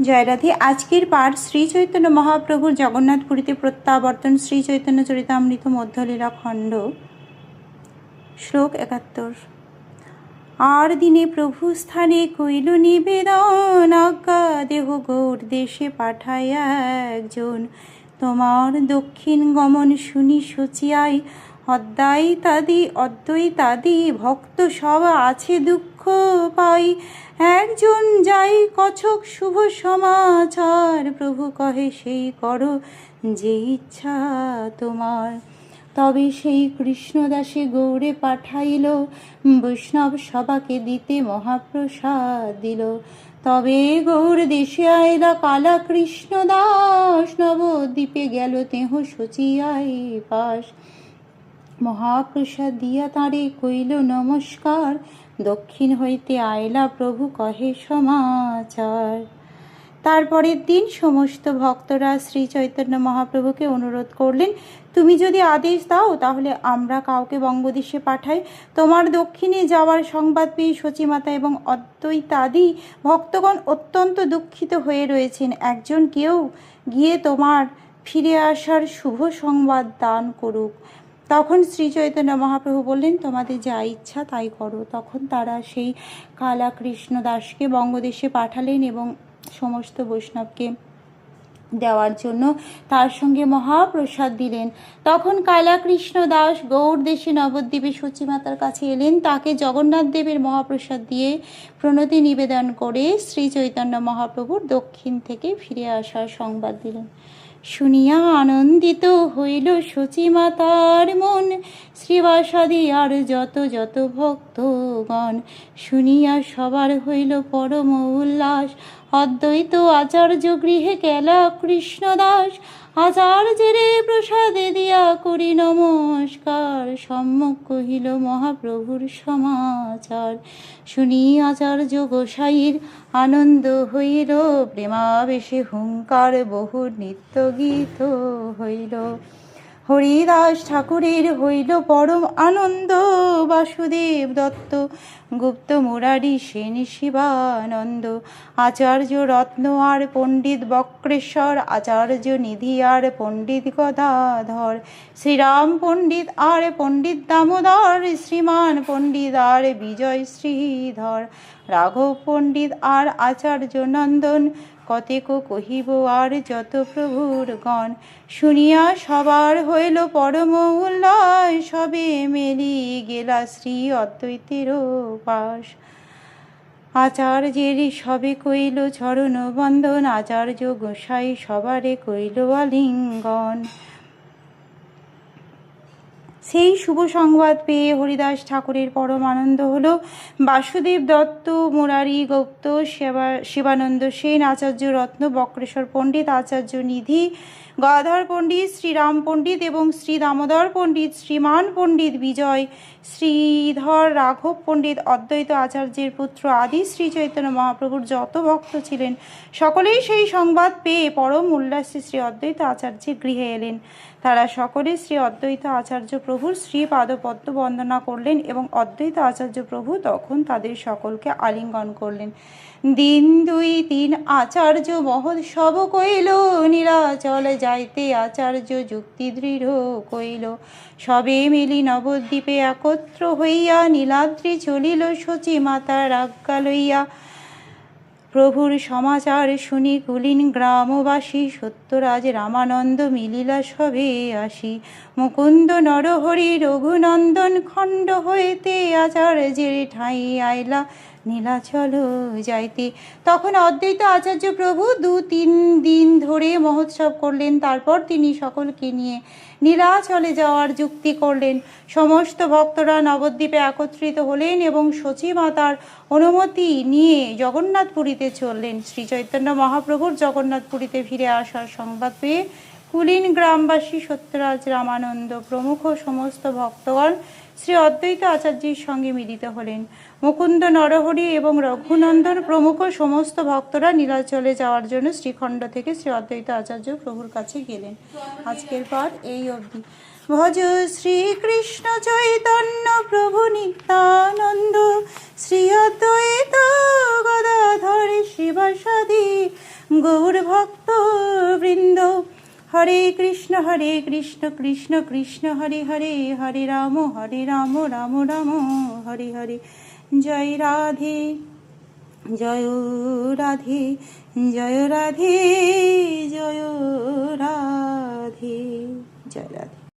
জয় রাধে। আজকের পাঠ শ্রী চৈতন্য মহাপ্রভুর জগন্নাথপুরীতে প্রত্যাবর্তন, শ্রী চৈতন্য চরিতামৃত মধ্যলীলা খণ্ড, শ্লোক ৭১। আর দিনে প্রভু স্থানে কইল নিবেদন, আজ্ঞা দেহ গৌর দেশে পাঠাইয়া একজন। তোমার দক্ষিণ গমন শুনি সচিয়াই, অদ্বৈতাদি ভক্ত সব আছে দুঃখ পাই। একজন যাই কছক শুভ সমাচার, প্রভু কহে সেই করো যে ইচ্ছা তোমার। তবে সেই কৃষ্ণদাসে গৌড়ে পাঠাইল, বৈষ্ণব সবাকে দিতে মহাপ্রসাদ দিল। তবে গৌড় দেশে আইলা কালা কৃষ্ণদাস, নবদ্বীপে গেল তেহ সচিয়াই পাশ। মহাপ্রসাদ দিয়া তাঁরে কইল নমস্কার, দক্ষিণ হইতে আইলা প্রভু কহে সমাচার। তারপরের দিন সমস্ত ভক্তরা শ্রী চৈতন্য মহাপ্রভুকে অনুরোধ করলেন, তুমি যদি আদেশ দাও তাহলে আমরা কাউকে বঙ্গদেশে পাঠাই। তোমার দক্ষিণে যাওয়ার সংবাদ পেয়ে সচিমাতা এবং অদ্বৈতাদি ভক্তগণ অত্যন্ত দুঃখিত হয়ে রয়েছেন। একজন কেউ গিয়ে তোমার ফিরে আসার শুভ সংবাদ দান করুক। তখন শ্রী চৈতন্য মহাপ্রভু বললেন, তোমাদের যা ইচ্ছা তাই করো। তখন তারা সেই কালা কৃষ্ণ দাসকে বঙ্গদেশে পাঠালেন এবং সমস্ত বৈষ্ণবকে দেওয়ার জন্য তার সঙ্গে মহাপ্রসাদ দিলেন। তখন কালা কৃষ্ণ দাস গৌড় দেশে নবদ্বীপে সচিমাতার কাছে এলেন। তাকে জগন্নাথ দেবের মহাপ্রসাদ দিয়ে প্রণতি নিবেদন করে শ্রী চৈতন্য মহাপ্রভুর দক্ষিণ থেকে ফিরে আসার সংবাদ দিলেন। শুনিয়া আনন্দিত হইল সচিমাতার মন, শ্রীবাসাদি আর যত যত ভক্তগণ। শুনিয়া সবার হইল পরম উল্লাস, অদ্বৈত আচার্য গৃহে গেলা কৃষ্ণদাস। আচার্যের প্রসাদে দিয়া করি নমস্কার, সম্মুখ কহিল মহাপ্রভুর সমাচার। শুনি আচার্য গোসাইর আনন্দ হইল, প্রেমাবেশে হুঙ্কার বহু নিত্য গীত হইল। হরিদাস ঠাকুরের হইল পরম আনন্দ, বাসুদেব দত্ত গুপ্ত মুরারি সেন শিবানন্দ। আচার্য রত্ন আর পণ্ডিত বক্রেশ্বর, আচার্য নিধি আর পণ্ডিত গদাধর। শ্রীরাম পণ্ডিত আর পণ্ডিত দামোদর, শ্রীমান পণ্ডিত আর বিজয় শ্রীধর। রাঘব পণ্ডিত আর আচার্য নন্দন, কতেক কহিব আর যত প্রভুর গণ। শুনিয়া সবার হইল পরম উল্লাস, সবে মেলি গেলা শ্রী অদ্বৈতের পাশ। আচার্যের সবে কইল চরণ বন্দন, আচার্য গোসাই সবারে কইল আলিঙ্গন। সেই শুভ সংবাদ পেয়ে হরিদাস ঠাকুরের পরম আনন্দ হলো। বাসুদেব দত্ত, মুরারি গুপ্ত, শিবানন্দ সেন, আচার্য রত্ন, বক্রেশ্বর পণ্ডিত, আচার্য নিধি, গদাধর পণ্ডিত, শ্রীরাম পণ্ডিত এবং শ্রী দামোদর পণ্ডিত, শ্রীমান পণ্ডিত বিজয় শ্রীধর, রাঘব পণ্ডিত, অদ্বৈত আচার্যের পুত্র আদি শ্রী চৈতন্য মহাপ্রভুর যত ভক্ত ছিলেন সকলেই সেই সংবাদ পেয়ে পরম উল্লাসে শ্রী অদ্বৈত আচার্যের গৃহে এলেন। তারা সকলে শ্রী অদ্বৈত আচার্য প্রভুর শ্রী পাদপদ্ম বন্দনা করলেন এবং অদ্বৈত আচার্য প্রভু তখন তাদের সকলকে আলিঙ্গন করলেন। দিন ২-৩ আচার্য মহোৎসব কইল, নীলাচল যাইতে আচার্য যুক্তি দৃঢ় কইল। সবে মিলি নবদ্বীপে একত্র হইয়া, নীলাদ্রি চলিল সচিমাতার আজ্ঞা লইয়া। প্রভুর সমাচার শুনি কুলীন গ্রামবাসী, সত্যরাজ রামানন্দ মিলিলা সবে আসি। মুকুন্দ নরহরি রঘুনন্দন, খণ্ড হইতে আচার্যের ঠাঁই আইলা নীলাচল যাইতে। তখন অদ্বৈত আচার্য প্রভু ২-৩ দিন ধরে মহোৎসব করলেন। তারপর তিনি সকলকে নিয়ে নীলাচলে যাওয়ার যুক্তি করলেন। সমস্ত ভক্তরা নবদ্বীপে একত্রিত হলেন এবং সচিমাতার অনুমতি নিয়ে জগন্নাথপুরীতে চললেন। শ্রী চৈতন্য মহাপ্রভুর জগন্নাথপুরীতে ফিরে আসার সংবাদ পেয়ে কুলীন গ্রামবাসী, সত্যরাজ রামানন্দ প্রমুখ সমস্ত ভক্তগণ শ্রী অদ্বৈত আচার্যের সঙ্গে মিলিত হলেন। মুকুন্দ নরহরি এবং রঘুনন্দন প্রমুখ সমস্ত ভক্তরা নীলাচলে যাওয়ার জন্য শ্রীখণ্ড থেকে শ্রী অদ্বৈত আচার্য প্রভুর কাছে গেলেন। আজকের পাঠ এই অবধি। ভজ শ্রীকৃষ্ণ চৈতন্য প্রভু নিত্যানন্দ, শ্রী অদ্বৈত গদাধর শিবাসাদি গৌর ভক্ত বৃন্দ। হরে কৃষ্ণ কৃষ্ণ কৃষ্ণ হরে হরে, হরে রাম রাম রাম হরে হরে। জয় রাধে জয় রাধে, জয় রাধে জয় রাধে।